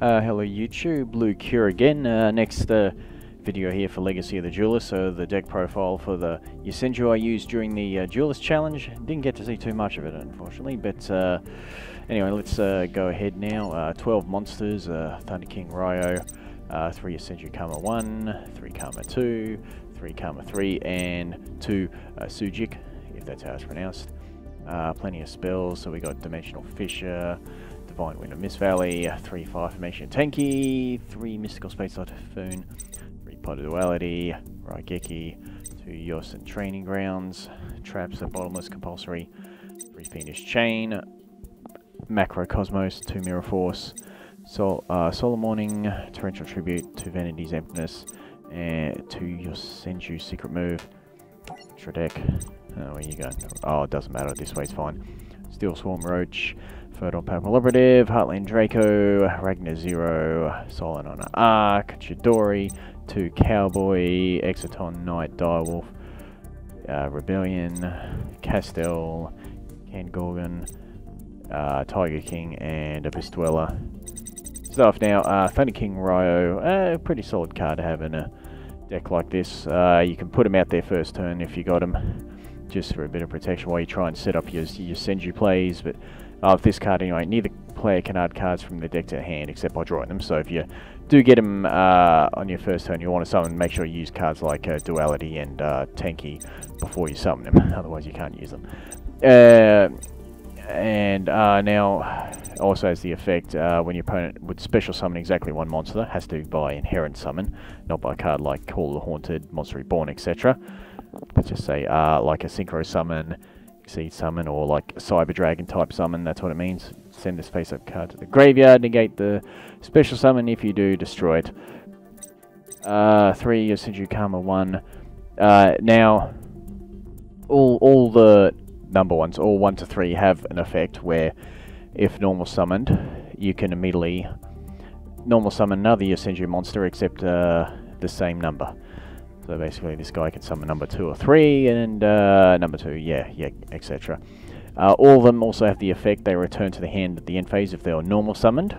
Hello YouTube, Luke here again. Next video here for Legacy of the Duelist. So the deck profile for the Yosenju I used during the Duelist Challenge. Didn't get to see too much of it unfortunately, but anyway, let's go ahead now. 12 monsters, Thunder King Ryo, 3 Yosenju Karma 1, 3 Karma 2, 3 Karma 3, and 2 Sujik, if that's how it's pronounced. Plenty of spells, so we got Dimensional Fissure, Divine Wind of Mist Valley, 3 Fire Formation Tenki, 3 Mystical Space Typhoon, 3 Pot of Duality, Raigeki, 2 Yosen Training Grounds, Traps and Bottomless Compulsory, 3 Fiendish Chain, Macro Cosmos, 2 Mirror Force, Solar Morning, Torrential Tribute, 2 Vanity's Emptiness, and 2 Yosenju Secret Move. Extra deck. Where you go? Oh, it doesn't matter. This way's fine. Steel Swarm Roach, Ferdon Papal Operative, Heartland Draco, Ragnar Zero, Solon on Arc, Chidori, 2 Cowboy, Exoton Knight, Direwolf, Rebellion, Castel, Ken Gorgon, Tiger King, and Abyss Dweller. Stuff now. Thunder King Ryo, pretty solid card to have in a deck like this. You can put him out there first turn if you got him, just for a bit of protection while you try and set up your Senju plays. But with this card anyway, neither player can add cards from the deck to hand except by drawing them. So if you do get them on your first turn, you want to summon, make sure you use cards like Duality and Tenki before you summon them, otherwise you can't use them. Now also has the effect when your opponent would special summon exactly one monster, has to by inherent summon, not by a card like Call of the Haunted, Monster Reborn, etc. Let's just say like a Synchro Summon, Exceed Summon, or like a Cyber Dragon type summon. That's what it means. Send this face-up card to the graveyard, negate the special summon. If you do, destroy it. 3 Yosenju Karma 1. Now all the number ones, all 1 to 3, have an effect where if normal summoned, you can immediately normal summon another Yosenju monster except the same number. So basically this guy can summon number 2 or 3, and number 2, yeah, etc. All of them also have the effect they return to the hand at the end phase if they are normal summoned.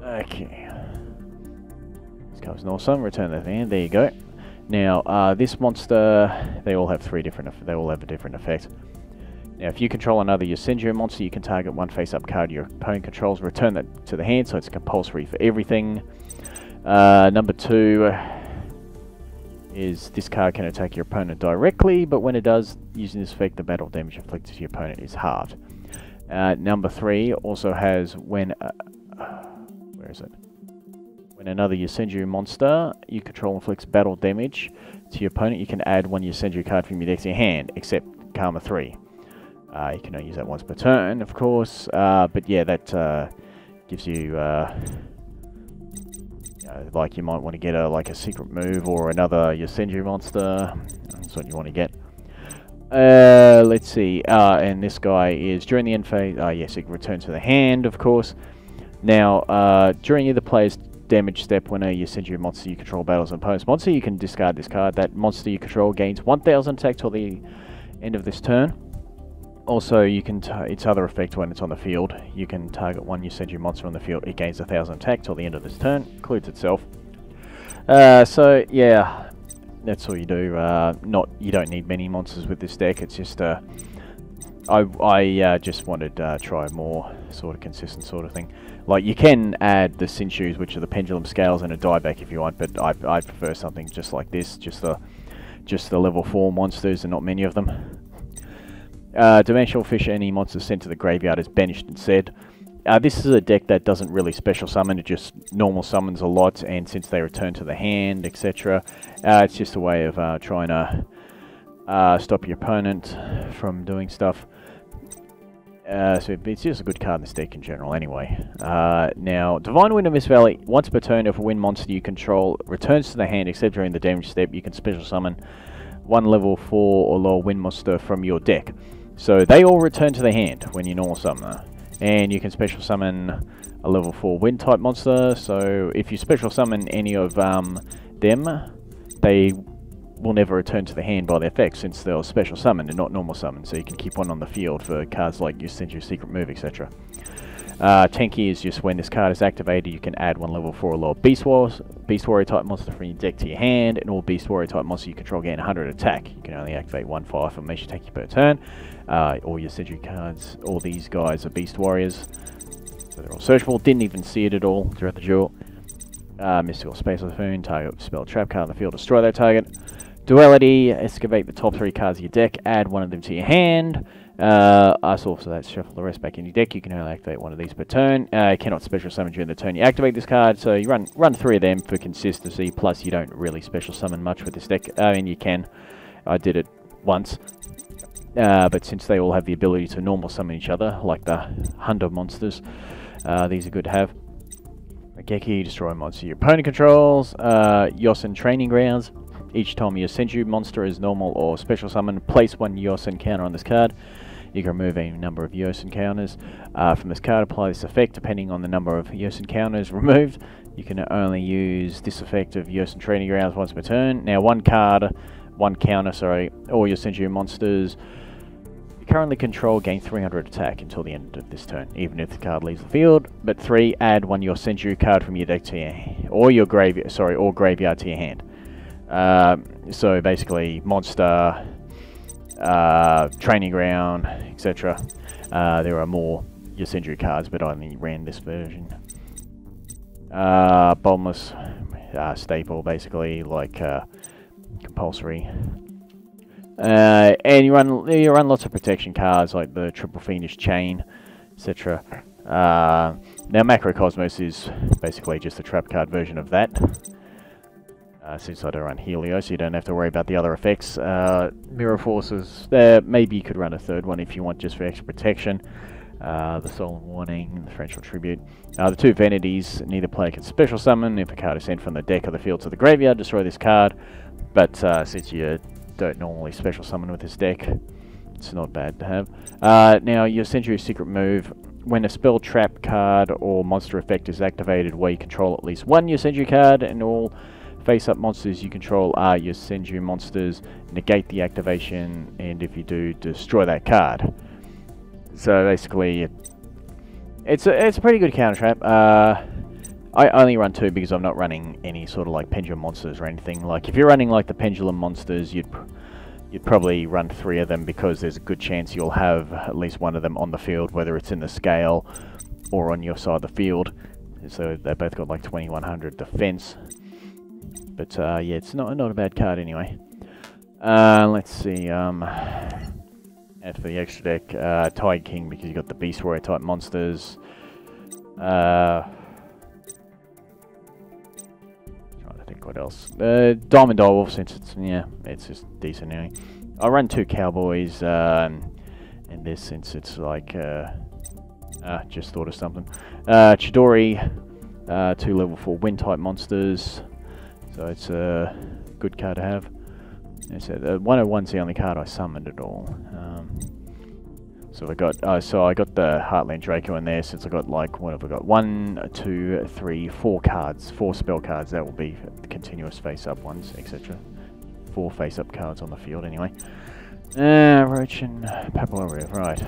Okay. This card's normal summon, return to the hand, there you go. Now, this monster, they all have a different effect. Now, if you control another Yosenju monster, you can target one face-up card your opponent controls, return that to the hand, so it's compulsory for everything. Number 2 is this card can attack your opponent directly, but when it does, using this effect, the battle damage inflicted to your opponent is halved. Number 3 also has when when another Yosenju monster you control inflicts battle damage to your opponent, you can add one Yosenju card from your deck to your hand, except Karma 3. You can only use that once per turn, of course, but yeah, that gives you, like you might want to get like a secret move or another Yosenju monster. That's what you want to get. Let's see, and this guy is during the end phase. Yes, it returns to the hand, of course. Now, during either player's damage step, when a Yosenju monster you control battles an opponent's monster, you can discard this card. That monster you control gains 1000 attack till the end of this turn. Also, you can its other effect when it's on the field, you can target one Yosenju monster on the field. It gains 1000 attack till the end of this turn. Includes itself. So yeah, that's all you do. You don't need many monsters with this deck. It's just I just wanted to try a more sort of consistent sort of thing. Like you can add the Sinshus, which are the Pendulum Scales, and a dieback if you want, but I prefer something just like this, just the level 4 monsters and not many of them. Dimensional Fissure, any monster sent to the graveyard is banished instead. This is a deck that doesn't really special summon, it just normal summons a lot, and since they return to the hand, etc., it's just a way of trying to stop your opponent from doing stuff. So it's just a good card in this deck in general anyway. Now, Divine Wind of Mist Valley, once per turn, if a wind monster you control returns to the hand except during the damage step, you can special summon one level 4 or lower wind monster from your deck. So they all return to the hand when you normal summon. And you can special summon a level 4 wind type monster. So if you special summon any of them, they will never return to the hand by their effects, since they're special summon and not normal summon, so you can keep one on the field for cards like Yosenju Secret Move, etc. Tenki is just when this card is activated, you can add 1 level 4 or lower Beast Warrior type monster from your deck to your hand, and all Beast Warrior type monster you control gain 100 attack. You can only activate 1 fire from Measure Tenki per turn. All your Sentry cards, all these guys are Beast Warriors, so they're all searchable. Didn't even see it at all throughout the duel. Mystical Space Typhoon, target spell trap card on the field, destroy that target. Duality, excavate the top 3 cards of your deck, add 1 of them to your hand. Also, that's shuffle the rest back in your deck. You can only activate 1 of these per turn. Cannot special summon during the turn you activate this card, so you run 3 of them for consistency, plus you don't really special summon much with this deck. I mean, you can. I did it once. But since they all have the ability to normal summon each other, like the Hunter monsters, these are good to have. Geki, destroy a monster your opponent controls. Yosin Training Grounds. Each time your Senju monster is normal or special summon, place 1 Yosin counter on this card. You can remove a number of Yosin counters from this card. Apply this effect depending on the number of Yosin counters removed. You can only use this effect of Yosin Training Grounds once per turn. Now, 1 counter, all your Senju monsters you currently control gain 300 attack until the end of this turn, even if the card leaves the field. But 3, add 1 your Senju card from your deck to your graveyard to your hand. So basically, monster, training ground, etc. There are more Yosenju cards, but I only ran this version. Bottomless, staple, basically, like compulsory. And you run lots of protection cards, like the Triple Fiendish Chain, etc. Now, Macrocosmos is basically just a trap card version of that. Since I don't run Helio, so you don't have to worry about the other effects. Mirror Forces, maybe you could run a 3rd one if you want, just for extra protection. The Solemn Warning, the Torrential Tribute. The 2 Vanities, neither player can special summon. If a card is sent from the deck or the field to the graveyard, destroy this card. But since you don't normally special summon with this deck, it's not bad to have. Now, your Senju secret move. When a spell, trap card, or monster effect is activated where you control at least 1 Yosenju card, and all face-up monsters you control are your Senju monsters, negate the activation, and if you do, destroy that card. So basically, it's a pretty good counter trap. I only run 2 because I'm not running any sort of like pendulum monsters or anything. Like if you're running like the pendulum monsters, you'd probably run 3 of them because there's a good chance you'll have at least 1 of them on the field, whether it's in the scale or on your side of the field. So they both got like 2100 defense. But yeah, it's not a bad card anyway. Let's see. As for the extra deck, Tide King, because you got the Beast Warrior type monsters. Trying to think what else. Diamond Direwolf, since it's just decent anyway. I run 2 Cowboys, and this since it's like just thought of something. Chidori, 2 level 4 wind type monsters. So it's a good card to have. As I said, 101's the only card I summoned at all. So I got the Heartland Draco in there, since I got like, what have I got? 1, 2, 3, 4 cards, 4 spell cards. That will be continuous face-up ones, etc. 4 face-up cards on the field anyway. Roach and Papillary, right.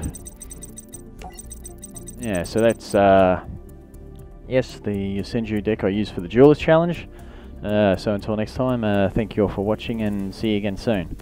Yeah, so that's yes, the Senju deck I used for the Duelist Challenge. So until next time, thank you all for watching and see you again soon.